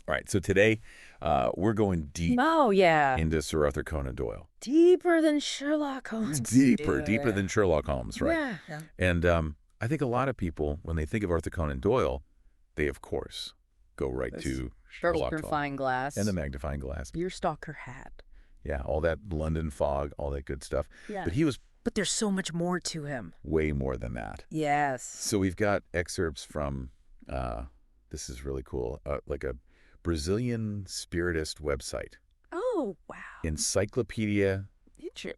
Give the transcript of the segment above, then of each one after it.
All right, so today we're going deep Oh, yeah. into Sir Arthur Conan Doyle. Deeper than Sherlock Holmes. Deeper than Sherlock Holmes, right? Yeah. And I think a lot of people, when they think of Arthur Conan Doyle, they, of course, go right to Sherlock Holmes. Magnifying glass. And the magnifying glass. Beer stalker hat. Yeah, all that London fog, all that good stuff. Yeah. But he was But there's so much more to him. way more than that. Yes. So we've got excerpts from, this is really cool, like a Brazilian Spiritist website. Oh, wow. Encyclopedia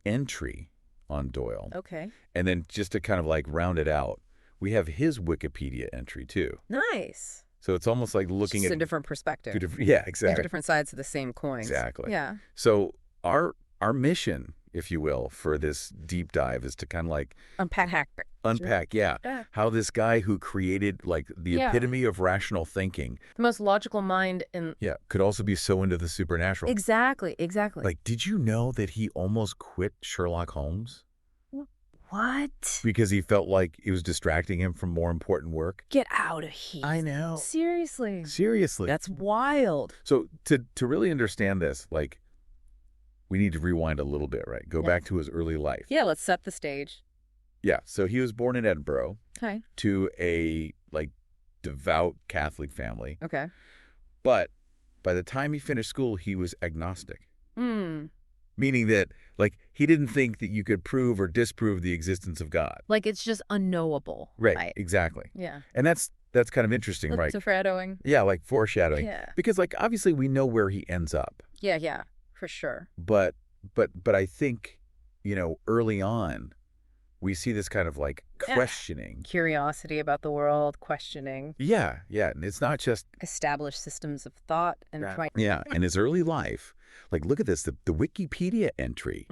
entry on Doyle. Okay. And then just to kind of like round it out, we have his Wikipedia entry too. Nice. So it's almost like looking Just at a different perspective. yeah, exactly. Two different sides of the same coin. Exactly. Yeah. So our mission, if you will, for this deep dive is to kind of like Unpack. yeah, Yeah. how this guy who created like the epitome of rational thinking, The most logical mind in... yeah, could also be so into the supernatural. Exactly. Like, did you know that he almost quit Sherlock Holmes? What? Because he felt like it was distracting him from more important work. Get out of here. I know. Seriously. Seriously. That's wild. So to really understand this, like, we need to rewind a little bit, right? Go back to his early life. Yeah, let's set the stage. Yeah, so he was born in Edinburgh Okay. to a, like, devout Catholic family. Okay. But by the time he finished school, he was agnostic. Hmm. Meaning that, like, he didn't think that you could prove or disprove the existence of God. Like it's just unknowable. Right, exactly. Yeah. And that's kind of interesting, right? Foreshadowing. Yeah, like foreshadowing. Yeah. Because, like, obviously we know where he ends up. Yeah, for sure. But I think, you know, early on, we see this kind of like questioning. Curiosity about the world, questioning. Yeah. And it's not just Established systems of thought and trying. Yeah, in his early life, like, look at this, the Wikipedia entry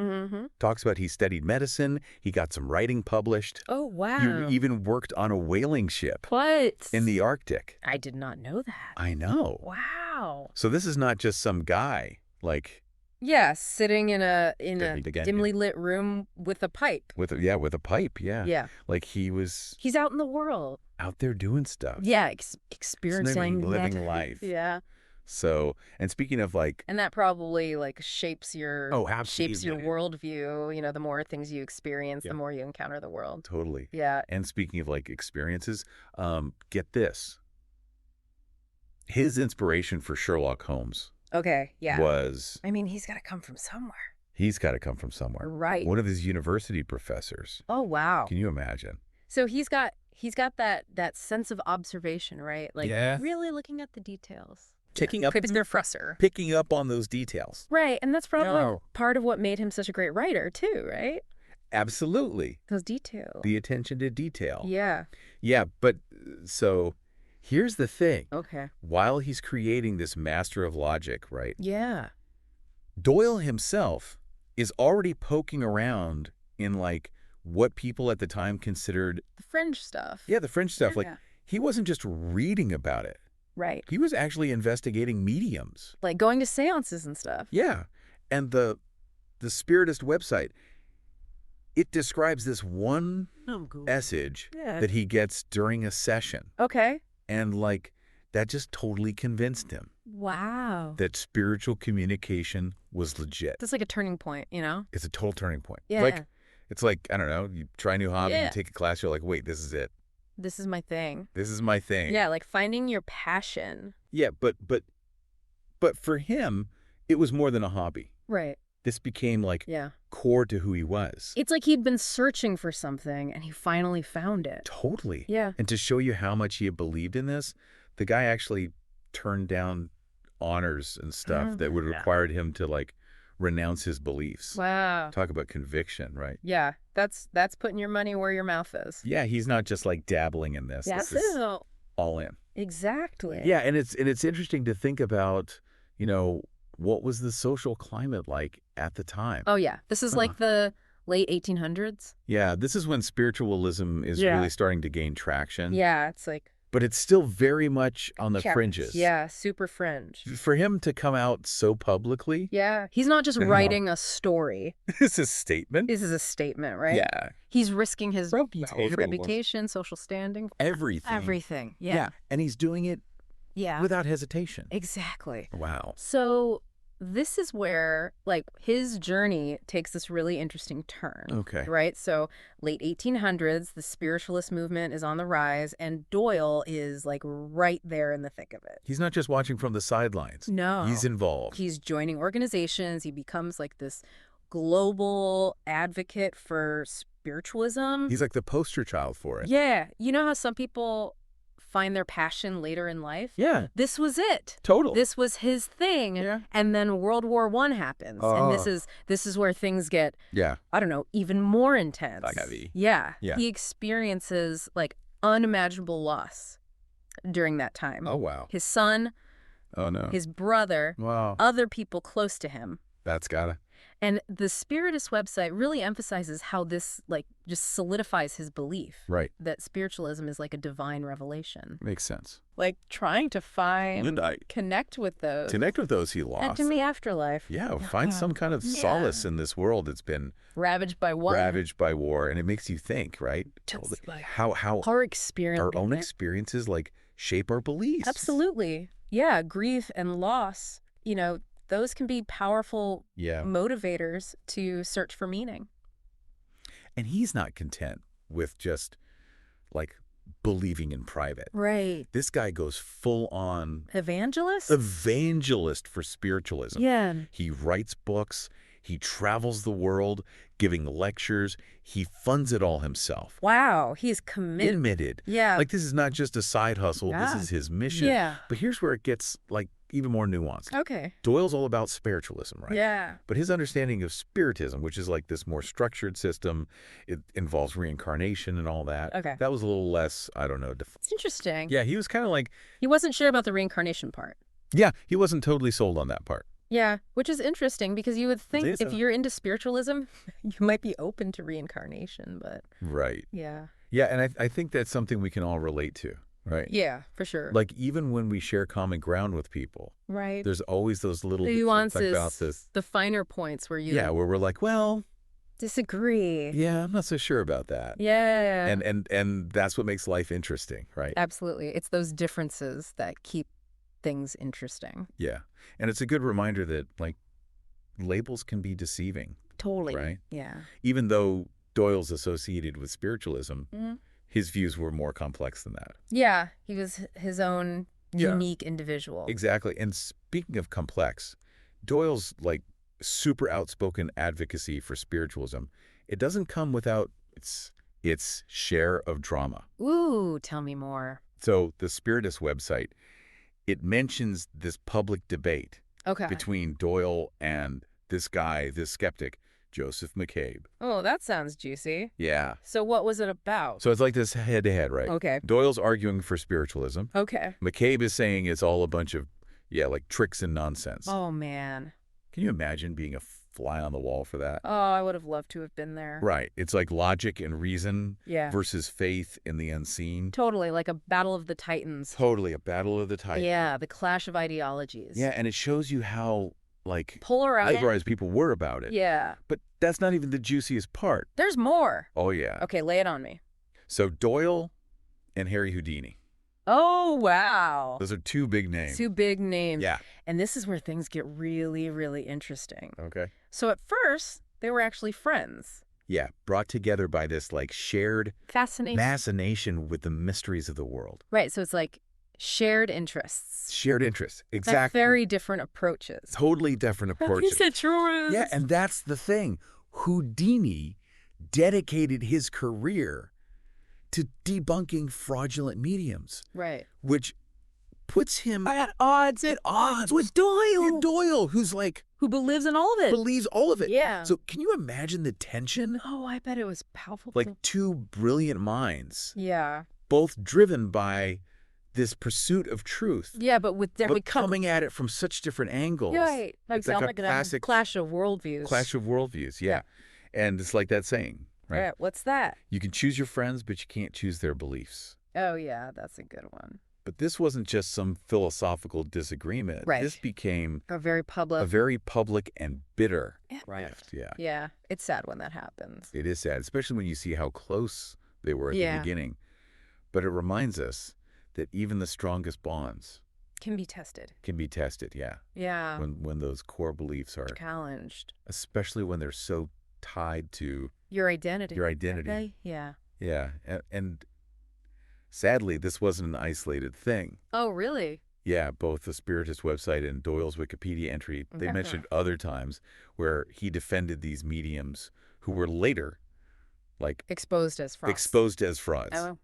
talks about he studied medicine, he got some writing published. Oh, wow. He even worked on a whaling ship. What? In the Arctic. I did not know that. I know. Wow. So this is not just some guy, like... Yeah, sitting in a dimly lit room with a pipe. With a pipe, yeah. Yeah. Like he's out in the world. Out there doing stuff. Yeah, experiencing living life. Yeah. So, and speaking of like... And that probably like shapes your absolutely. worldview. You know, the more things you experience, the more you encounter the world. Totally. Yeah. And speaking of like experiences, get this. His inspiration for Sherlock Holmes... Okay, yeah. Was... I mean, he's got to come from somewhere. He's got to come from somewhere. Right. One of his university professors. Oh, wow. Can you imagine? So he's got that sense of observation, right? Like really looking at the details. Picking up on those details. Right, and that's probably part of what made him such a great writer too, right? Absolutely. Those details. The attention to detail. Yeah. Yeah, but so... Here's the thing. Okay. While he's creating this master of logic, right? Yeah. Doyle himself is already poking around in like what people at the time considered... The fringe stuff. Yeah, the fringe stuff. Yeah. Like he wasn't just reading about it. Right. He was actually investigating mediums. Like going to seances and stuff. Yeah. And the Spiritist website, it describes this one message that he gets during a session. Okay. And, like, that just totally convinced him. Wow. That spiritual communication was legit. That's like a turning point, you know? It's a total turning point. Yeah. It's like, I don't know, you try a new hobby, you take a class, you're like, wait, this is it. This is my thing. This is my thing. Yeah, like finding your passion. Yeah, but for him, it was more than a hobby. Right. This became, like, core to who he was. It's like he'd been searching for something, and he finally found it. Totally. Yeah. And to show you how much he had believed in this, the guy actually turned down honors and stuff that would have required him to, like, renounce his beliefs. Wow. Talk about conviction, right? Yeah. That's putting your money where your mouth is. Yeah, he's not just, like, dabbling in this. That's this is all in. Exactly. Yeah, and it's interesting to think about, you know, what was the social climate like at the time? Oh, yeah. This is like the late 1800s. Yeah, this is when spiritualism is really starting to gain traction. Yeah, it's like... But it's still very much on the fringes. Yeah, super fringe. For him to come out so publicly... Yeah, he's not just writing a story. This is a statement. This is a statement, right? Yeah. He's risking his reputation, social standing. Everything. Everything, yeah. And he's doing it Yeah. Without hesitation. Exactly. Wow. So this is where, like, his journey takes this really interesting turn. Okay. Right? So late 1800s, the spiritualist movement is on the rise, and Doyle is, like, right there in the thick of it. He's not just watching from the sidelines. No. He's involved. He's joining organizations. He becomes, like, this global advocate for spiritualism. He's like the poster child for it. Yeah. You know how some people find their passion later in life? Yeah. This was it. Total. This was his thing. Yeah. And then World War I happens. And this is where things get, I don't know, even more intense. Like heavy. Yeah. Yeah. He experiences, like, unimaginable loss during that time. Oh, wow. His son, his brother, other people close to him. That's gotta. And the Spiritist website really emphasizes how this, like, just solidifies his belief. Right. That spiritualism is like a divine revelation. Makes sense. Like, trying to find, connect with those. Connect with those he lost. And in the afterlife. Yeah, find some kind of solace in this world that's been ravaged by war. And it makes you think, right? Totally. How our experience, our own experiences, like, shape our beliefs. Absolutely. Yeah, grief and loss, you know, those can be powerful motivators to search for meaning. And he's not content with just, like, believing in private. Right. This guy goes full on evangelist for spiritualism. Yeah. He writes books. He travels the world giving lectures. He funds it all himself. Wow. He's committed. Yeah. Like, this is not just a side hustle. Yeah. This is his mission. Yeah. But here's where it gets, like, even more nuanced. Okay. Doyle's all about spiritualism, right? Yeah. But his understanding of Spiritism, which is like this more structured system, it involves reincarnation and all that. Okay. That was a little less, I don't know. It's interesting. Yeah, he was kind of like... He wasn't sure about the reincarnation part. Yeah, he wasn't totally sold on that part. Yeah, which is interesting because you would think if you're into spiritualism, you might be open to reincarnation, but... Right. Yeah. Yeah, and I think that's something we can all relate to. Right. Yeah, for sure. Like, even when we share common ground with people, right? There's always those little nuances, about this. The finer points where you where we're like, well, disagree. Yeah, I'm not so sure about that. Yeah. And that's what makes life interesting, right? Absolutely. It's those differences that keep things interesting. Yeah. And it's a good reminder that, like, labels can be deceiving. Totally. Right? Yeah. Even though Doyle's associated with spiritualism, his views were more complex than that. Yeah, he was his own unique individual. Exactly. And speaking of complex, Doyle's, like, super outspoken advocacy for spiritualism, it doesn't come without its share of drama. Ooh, tell me more. So the Spiritist website, it mentions this public debate between Doyle and this guy, this skeptic, Joseph McCabe. Oh, that sounds juicy. Yeah. So what was it about? So it's like this head-to-head, right? Okay. Doyle's arguing for spiritualism. Okay. McCabe is saying it's all a bunch of, like, tricks and nonsense. Oh, man. Can you imagine being a fly on the wall for that? Oh, I would have loved to have been there. Right. It's like logic and reason versus faith in the unseen. Totally, like a battle of the titans. Totally, a battle of the titans. Yeah, the clash of ideologies. Yeah, and it shows you how, like, polarized people were about it. Yeah. But that's not even the juiciest part. There's more. Oh, yeah. Okay, lay it on me. So Doyle and Harry Houdini. Oh, wow. Those are two big names. Two big names. Yeah. And this is where things get really, really interesting. Okay. So at first, they were actually friends. Yeah, brought together by this, like, shared fascination with the mysteries of the world. Right, so it's like shared interests. Shared interests, exactly. Like very different approaches. Totally different approaches. Yeah, and that's the thing. Houdini dedicated his career to debunking fraudulent mediums. Right. Which puts him at odds with Doyle. Doyle, who's like... Who believes in all of it. Believes all of it. Yeah. So can you imagine the tension? Oh, I bet it was powerful. Like two brilliant minds. Yeah. Both driven by this pursuit of truth. Yeah, but with but coming at it from such different angles. Right. It's like a classic clash of worldviews. Clash of worldviews, yeah. And it's like that saying, right? Right. What's that? You can choose your friends, but you can't choose their beliefs. Oh, yeah, that's a good one. But this wasn't just some philosophical disagreement. Right. This became a very public and bitter rift. Yeah. Yeah. It's sad when that happens. It is sad, especially when you see how close they were at the beginning. But it reminds us that even the strongest bonds Can be tested. Can be tested, yeah. Yeah. When those core beliefs are challenged. Especially when they're so tied to your identity. Your identity. Okay? Yeah. Yeah. And sadly, this wasn't an isolated thing. Oh, really? Yeah, both the Spiritist website and Doyle's Wikipedia entry, they mentioned other times where he defended these mediums who were later, like... exposed as frauds. Exposed as frauds. Oh.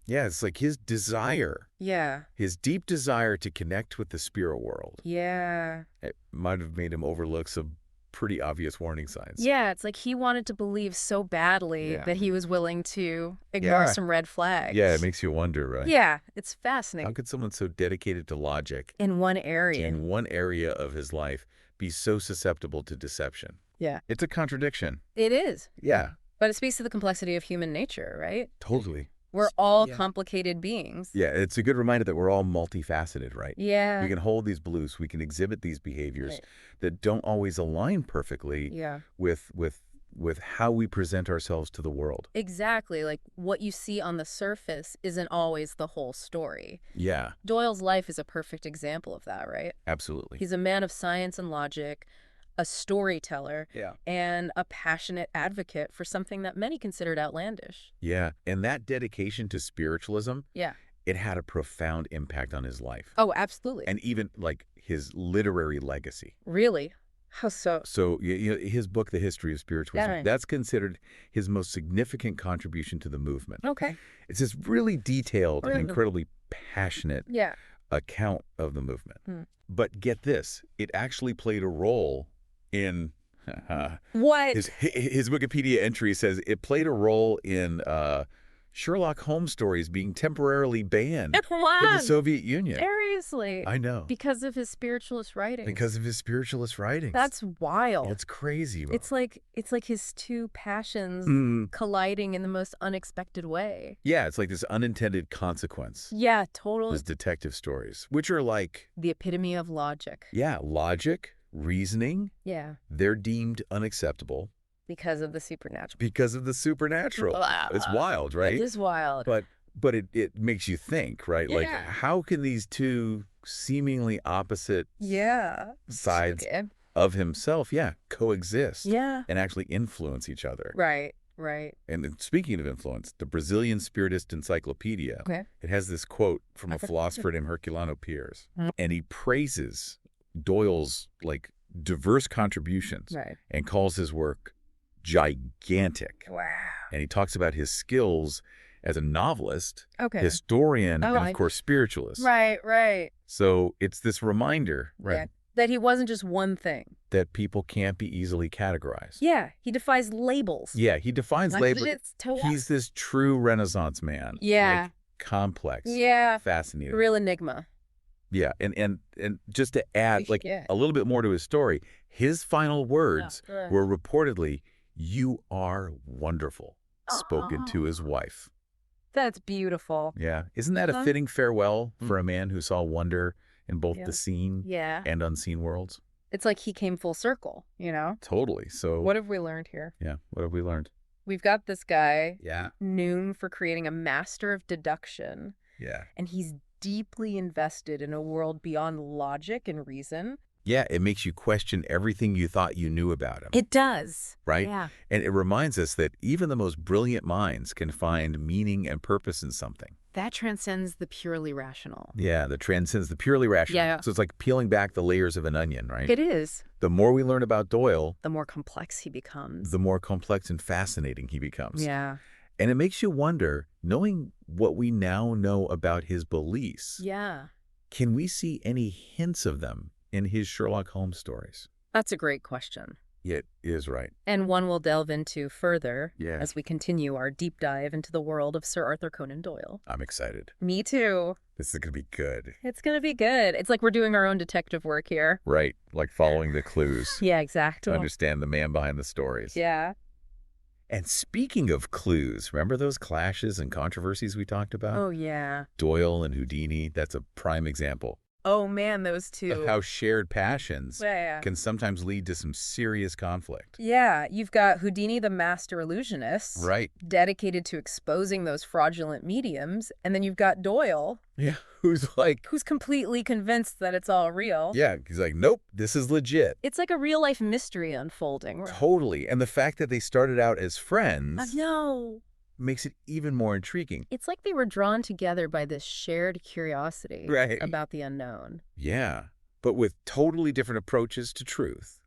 Yeah, it's like his desire. Yeah. His deep desire to connect with the spirit world. Yeah. It might have made him overlook some pretty obvious warning signs. Yeah, it's like he wanted to believe so badly that he was willing to ignore some red flags. Yeah, it makes you wonder, right? Yeah, it's fascinating. How could someone so dedicated to logic in one area of his life be so susceptible to deception? Yeah. It's a contradiction. It is. Yeah. But it speaks to the complexity of human nature, right? Totally. We're all complicated beings. Yeah, it's a good reminder that we're all multifaceted, right? Yeah. We can hold these beliefs, we can exhibit these behaviors that don't always align perfectly with how we present ourselves to the world. Exactly. Like what you see on the surface isn't always the whole story. Yeah. Doyle's life is a perfect example of that, right? Absolutely. He's a man of science and logic, a storyteller, and a passionate advocate for something that many considered outlandish. Yeah, and that dedication to spiritualism, it had a profound impact on his life. Oh, absolutely. And even, like, his literary legacy. Really? How so? So, his book, The History of Spiritualism, that's considered his most significant contribution to the movement. Okay. It's this really detailed and incredibly passionate account of the movement. But get this, it actually played a role in what? His Wikipedia entry says it played a role in Sherlock Holmes stories being temporarily banned in the Soviet Union. Seriously. I know. Because of his spiritualist writings. Because of his spiritualist writings. That's wild. It's crazy. Bro. It's like his two passions colliding in the most unexpected way. Yeah, it's like this unintended consequence. Yeah, totally. Those detective stories, which are like... the epitome of logic. Yeah, logic, reasoning. Yeah. They're deemed unacceptable. Because of the supernatural. Because of the supernatural. It's wild, right? It is wild. But it makes you think, right? Like, how can these two seemingly opposite sides of himself, coexist and actually influence each other? Right, right. And speaking of influence, the Brazilian Spiritist Encyclopedia, it has this quote from a philosopher named Herculano Pires, and he praises Doyle's, like, diverse contributions and calls his work gigantic. Wow. And he talks about his skills as a novelist, historian, and of course spiritualist. Right, right. So it's this reminder, right? That he wasn't just one thing. That people can't be easily categorized. Yeah, he defies labels. Yeah, he defines labels. He's this true Renaissance man. Yeah. Like, complex. Yeah. Fascinating. Real enigma. Yeah, and just to add like a little bit more to his story, his final words were reportedly, "You are wonderful," spoken to his wife. That's beautiful. Yeah. Isn't that a fitting farewell for a man who saw wonder in both the seen and unseen worlds? It's like he came full circle, you know? Totally. So what have we learned here? Yeah. What have we learned? We've got this guy known for creating a master of deduction. Yeah. And he's deeply invested in a world beyond logic and reason. Yeah, it makes you question everything you thought you knew about him. It does. Right? Yeah. And it reminds us that even the most brilliant minds can find meaning and purpose in something. That transcends the purely rational. Yeah, that transcends the purely rational. Yeah. So it's like peeling back the layers of an onion, right? It is. The more we learn about Doyle, the more complex he becomes. The more complex and fascinating he becomes. Yeah. And it makes you wonder, knowing what we now know about his beliefs, can we see any hints of them in his Sherlock Holmes stories? That's a great question. It is right. And one we'll delve into further as we continue our deep dive into the world of Sir Arthur Conan Doyle. I'm excited. Me too. This is going to be good. It's going to be good. It's like we're doing our own detective work here. Right. Like following the clues. Yeah, exactly. To understand the man behind the stories. Yeah. And speaking of clues, remember those clashes and controversies we talked about? Oh, yeah. Doyle and Houdini, that's a prime example. Oh, man, those two. Of how shared passions Yeah. can sometimes lead to some serious conflict. Yeah, you've got Houdini the master illusionist. Right. Dedicated to exposing those fraudulent mediums. And then you've got Doyle. Yeah, who's completely convinced that it's all real. Yeah, he's like, nope, this is legit. It's like a real-life mystery unfolding. Totally. And the fact that they started out as friends... I know. Makes it even more intriguing. It's like they were drawn together by this shared curiosity about the unknown. Yeah, but with totally different approaches to truth.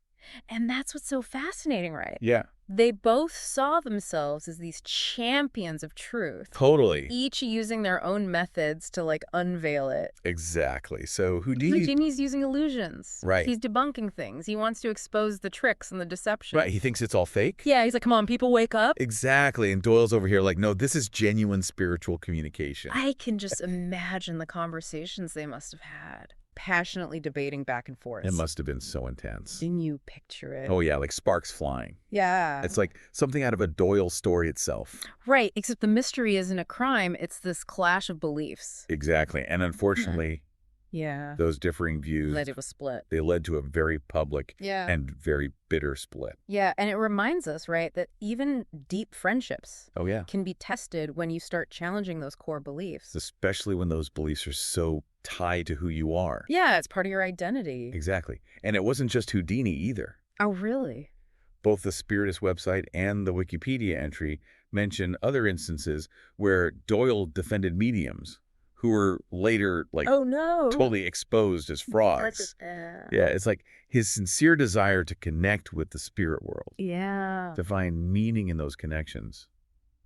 And that's what's so fascinating, right? Yeah. They both saw themselves as these champions of truth. Totally. Each using their own methods to, like, unveil it. Exactly. So Houdini's using illusions. Right. He's debunking things. He wants to expose the tricks and the deception. Right. He thinks it's all fake? Yeah, he's like, come on, people, wake up. Exactly. And Doyle's over here like, no, this is genuine spiritual communication. I can just imagine the conversations they must have had. Passionately debating back and forth. It must have been so intense. Can you picture it? Oh, yeah, like sparks flying. Yeah. It's like something out of a Doyle story itself. Right, except the mystery isn't a crime. It's this clash of beliefs. Exactly. And unfortunately, those differing views led to a split. They led to a very public and very bitter split. Yeah, and it reminds us, right, that even deep friendships can be tested when you start challenging those core beliefs. Especially when those beliefs are so tied to who you are. Yeah, it's part of your identity. Exactly. And it wasn't just Houdini either. Oh, really? Both the Spiritist website and the Wikipedia entry mention other instances where Doyle defended mediums who were later, like, totally exposed as frauds. Yeah, it's like his sincere desire to connect with the spirit world. Yeah. To find meaning in those connections.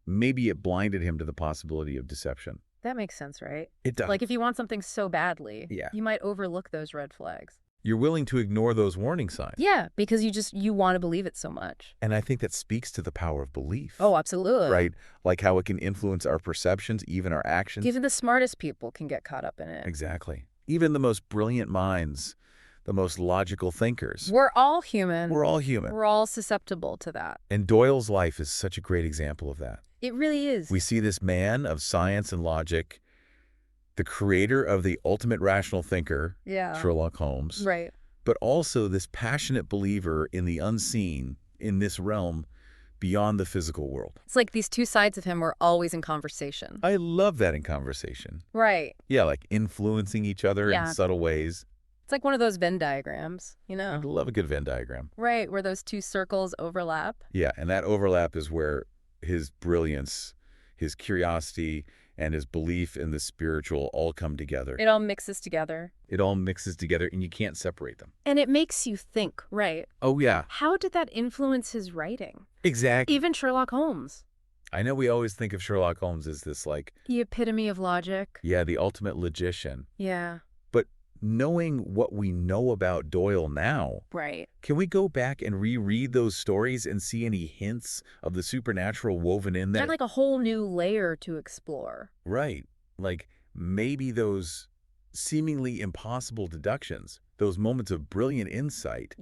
Maybe it blinded him to the possibility of deception. That makes sense, right? It does. Like, if you want something so badly, you might overlook those red flags. You're willing to ignore those warning signs. Yeah, because you want to believe it so much. And I think that speaks to the power of belief. Oh, absolutely. Right? Like how it can influence our perceptions, even our actions. Even the smartest people can get caught up in it. Exactly. Even the most brilliant minds, the most logical thinkers. We're all human. We're all human. We're all susceptible to that. And Doyle's life is such a great example of that. It really is. We see this man of science and logic, the creator of the ultimate rational thinker, Sherlock Holmes. Right. But also this passionate believer in the unseen, in this realm, beyond the physical world. It's like these two sides of him were always in conversation. I love that in conversation. Right. Yeah, like influencing each other in subtle ways. It's like one of those Venn diagrams, you know? I love a good Venn diagram. Right, where those two circles overlap. Yeah, and that overlap is where his brilliance, his curiosity, and his belief in the spiritual all come together. It all mixes together. It all mixes together, and you can't separate them. And it makes you think, right? Oh, yeah. How did that influence his writing? Exactly. Even Sherlock Holmes. I know we always think of Sherlock Holmes as this, like... the epitome of logic. Yeah, the ultimate logician. Yeah. But knowing what we know about Doyle now... Right. Can we go back and reread those stories and see any hints of the supernatural woven in there? There's like a whole new layer to explore. Right. Like maybe those seemingly impossible deductions, those moments of brilliant insight,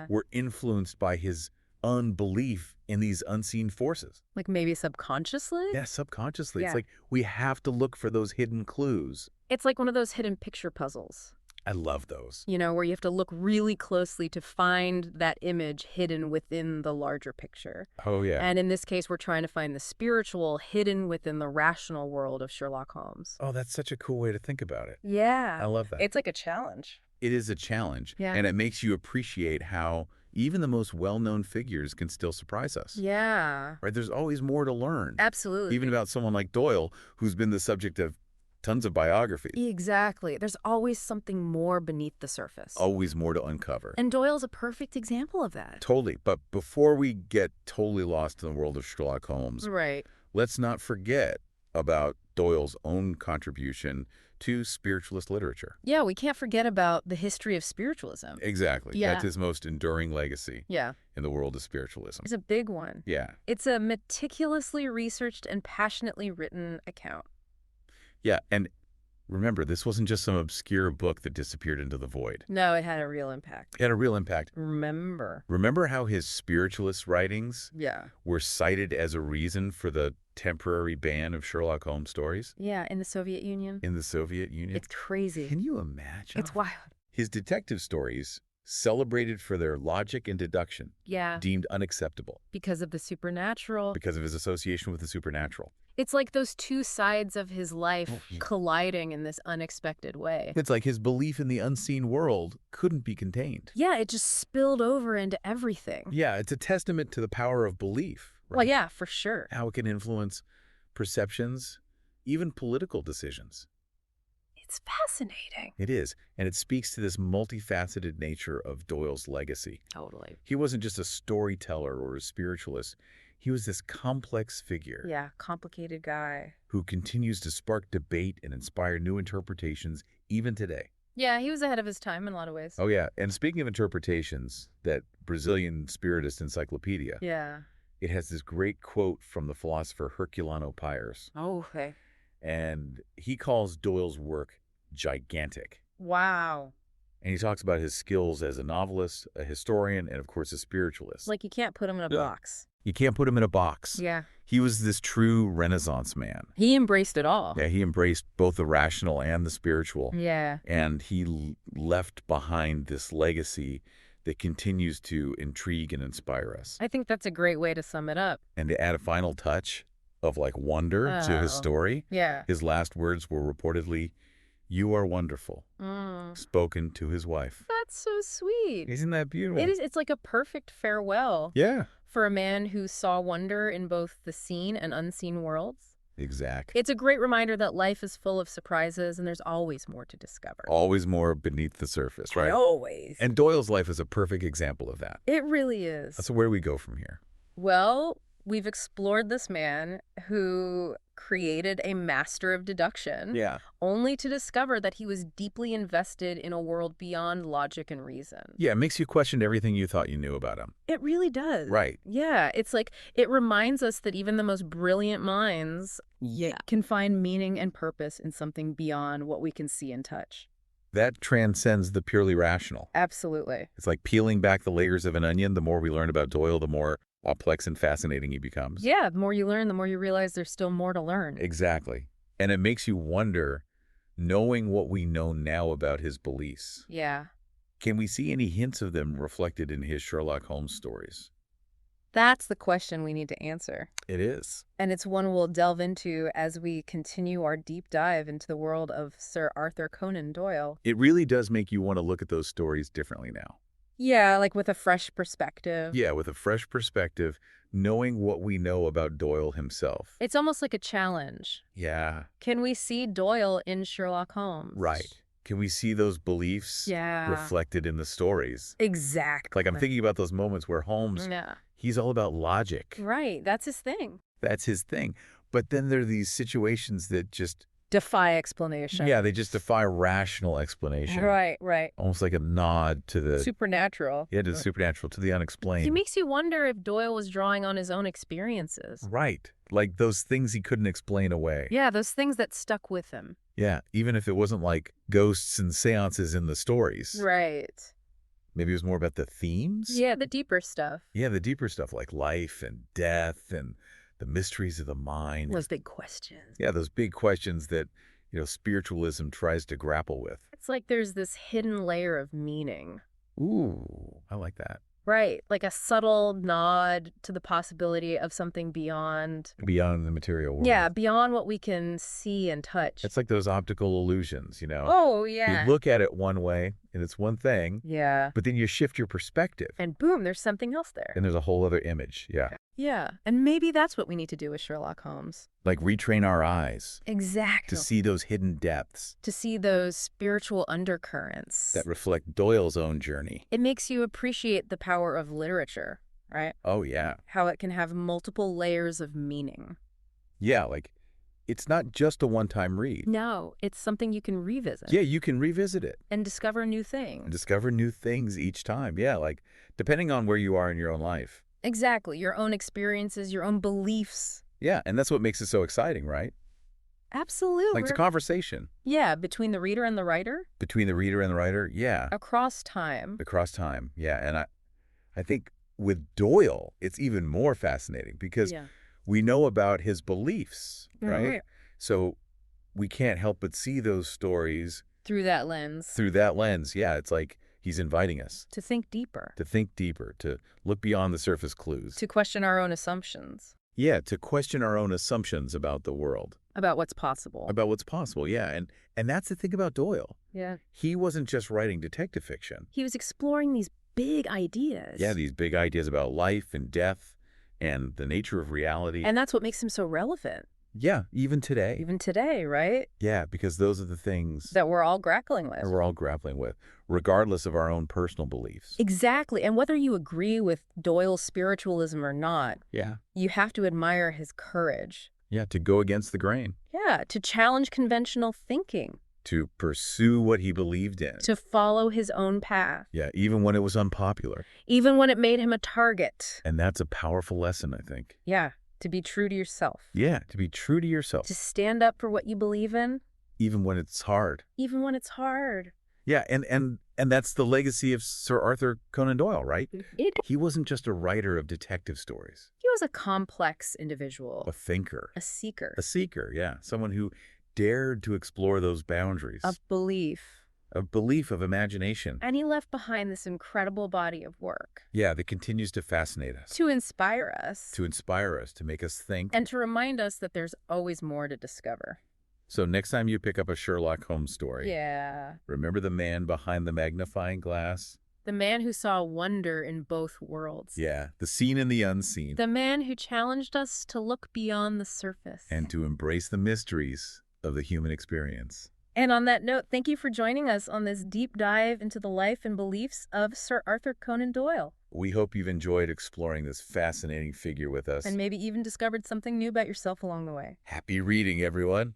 were influenced by his unbelief in these unseen forces. Like maybe subconsciously? Yeah, subconsciously. It's like we have to look for those hidden clues. It's like one of those hidden picture puzzles. I love those. You know, where you have to look really closely to find that image hidden within the larger picture. Oh, yeah. And in this case, we're trying to find the spiritual hidden within the rational world of Sherlock Holmes. Oh, that's such a cool way to think about it. Yeah. I love that. It's like a challenge. It is a challenge. Yeah. And it makes you appreciate how even the most well-known figures can still surprise us. Yeah. Right? There's always more to learn. Absolutely. Even about someone like Doyle, who's been the subject of tons of biographies. Exactly. There's always something more beneath the surface. Always more to uncover. And Doyle's a perfect example of that. Totally. But before we get totally lost in the world of Sherlock Holmes, let's not forget about Doyle's own contribution to spiritualist literature. Yeah, we can't forget about the history of spiritualism. Exactly. Yeah. That's his most enduring legacy in the world of spiritualism. It's a big one. Yeah. It's a meticulously researched and passionately written account. Yeah, and Remember, this wasn't just some obscure book that disappeared into the void. No, it had a real impact. It had a real impact. Remember how his spiritualist writings were cited as a reason for the temporary ban of Sherlock Holmes stories? Yeah, in the Soviet Union. It's crazy. Can you imagine? It's wild. His detective stories, celebrated for their logic and deduction, Yeah. deemed unacceptable. Because of the supernatural. Because of his association with the supernatural. It's like those two sides of his life colliding in this unexpected way. It's like his belief in the unseen world couldn't be contained. Yeah, it just spilled over into everything. Yeah, it's a testament to the power of belief. Right? Well, yeah, for sure. How it can influence perceptions, even political decisions. It's fascinating. It is, and it speaks to this multifaceted nature of Doyle's legacy. Totally. He wasn't just a storyteller or a spiritualist. He was this complex figure. Yeah, complicated guy. Who continues to spark debate and inspire new interpretations even today. Yeah, he was ahead of his time in a lot of ways. Oh, yeah. And speaking of interpretations, that Brazilian Spiritist encyclopedia. Yeah. It has this great quote from the philosopher Herculano Pires. Oh, okay. And he calls Doyle's work gigantic. Wow. And he talks about his skills as a novelist, a historian, and of course a spiritualist. Like you can't put him in a box. You can't put him in a box. Yeah. He was this true Renaissance man. He embraced it all. Yeah, he embraced both the rational and the spiritual. Yeah. And he left behind this legacy that continues to intrigue and inspire us. I think that's a great way to sum it up. And to add a final touch of like wonder to his story, his last words were reportedly, "You are wonderful," spoken to his wife. That's so sweet. Isn't that beautiful? It is. It's like a perfect farewell. Yeah. For a man who saw wonder in both the seen and unseen worlds. Exactly. It's a great reminder that life is full of surprises and there's always more to discover. Always more beneath the surface, right? Always. And Doyle's life is a perfect example of that. It really is. So where do we go from here? Well, we've explored this man who created a master of deduction. Yeah. Only to discover that he was deeply invested in a world beyond logic and reason. Yeah, it makes you question everything you thought you knew about him. It really does. Right. Yeah, it's like it reminds us that even the most brilliant minds can find meaning and purpose in something beyond what we can see and touch. That transcends the purely rational. Absolutely. It's like peeling back the layers of an onion. The more we learn about Doyle, the more complex and fascinating he becomes. Yeah, the more you learn, the more you realize there's still more to learn. Exactly. And it makes you wonder, knowing what we know now about his beliefs. Yeah. Can we see any hints of them reflected in his Sherlock Holmes stories? That's the question we need to answer. It is. And it's one we'll delve into as we continue our deep dive into the world of Sir Arthur Conan Doyle. It really does make you want to look at those stories differently now. Yeah, like with a fresh perspective. Yeah, with a fresh perspective, knowing what we know about Doyle himself. It's almost like a challenge. Yeah. Can we see Doyle in Sherlock Holmes? Right. Can we see those beliefs reflected in the stories? Exactly. Like I'm thinking about those moments where Holmes, he's all about logic. Right. That's his thing. That's his thing. But then there are these situations that just defy explanation. Yeah, they just defy rational explanation. Right, right. Almost like a nod to the supernatural. Yeah, to the supernatural, to the unexplained. It makes you wonder if Doyle was drawing on his own experiences. Right. Like those things he couldn't explain away. Yeah, those things that stuck with him. Yeah, even if it wasn't like ghosts and seances in the stories. Right. Maybe it was more about the themes? Yeah, the deeper stuff. Yeah, the deeper stuff like life and death and the mysteries of the mind. Those big questions. Yeah, those big questions that, spiritualism tries to grapple with. It's like there's this hidden layer of meaning. Ooh, I like that. Right, like a subtle nod to the possibility of something beyond the material world. Yeah, beyond what we can see and touch. It's like those optical illusions, Oh, yeah. You look at it one way, and it's one thing. Yeah. But then you shift your perspective. And boom, there's something else there. And there's a whole other image, yeah. Yeah, and maybe that's what we need to do with Sherlock Holmes. Like retrain our eyes. Exactly. To see those hidden depths. To see those spiritual undercurrents. That reflect Doyle's own journey. It makes you appreciate the power of literature, right? Oh, yeah. How it can have multiple layers of meaning. Yeah, like it's not just a one-time read. No, it's something you can revisit. Yeah, you can revisit it. And discover new things. And discover new things each time. Yeah, like depending on where you are in your own life. Exactly. Your own experiences, your own beliefs. Yeah, and that's what makes it so exciting, right? Absolutely. Like it's a conversation. Yeah, between the reader and the writer? Between the reader and the writer, yeah. Across time. Across time, yeah. And I think with Doyle, it's even more fascinating because we know about his beliefs, right? So we can't help but see those stories through that lens. Through that lens, yeah. It's like he's inviting us to think deeper. To think deeper, to look beyond the surface clues. To question our own assumptions. Yeah, to question our own assumptions about the world. About what's possible. About what's possible, yeah. And that's the thing about Doyle. Yeah. He wasn't just writing detective fiction. He was exploring these big ideas. Yeah, these big ideas about life and death and the nature of reality. And that's what makes him so relevant. Yeah, even today. Even today, right? Yeah, because those are the things that we're all grappling with. That we're all grappling with, regardless of our own personal beliefs. Exactly. And whether you agree with Doyle's spiritualism or not, you have to admire his courage. Yeah, to go against the grain. Yeah, to challenge conventional thinking. To pursue what he believed in. To follow his own path. Yeah, even when it was unpopular. Even when it made him a target. And that's a powerful lesson, I think. Yeah, to be true to yourself. Yeah, to be true to yourself. To stand up for what you believe in. Even when it's hard. Even when it's hard. Yeah, and that's the legacy of Sir Arthur Conan Doyle, right? He wasn't just a writer of detective stories. He was a complex individual. A thinker. A seeker. A seeker, yeah. Someone who dared to explore those boundaries. Of belief. Of belief, of imagination. And he left behind this incredible body of work. Yeah, that continues to fascinate us. To inspire us. To inspire us, to make us think. And to remind us that there's always more to discover. So next time you pick up a Sherlock Holmes story, remember the man behind the magnifying glass? The man who saw wonder in both worlds. Yeah, the seen and the unseen. The man who challenged us to look beyond the surface. And to embrace the mysteries of the human experience. And on that note, thank you for joining us on this deep dive into the life and beliefs of Sir Arthur Conan Doyle. We hope you've enjoyed exploring this fascinating figure with us. And maybe even discovered something new about yourself along the way. Happy reading, everyone.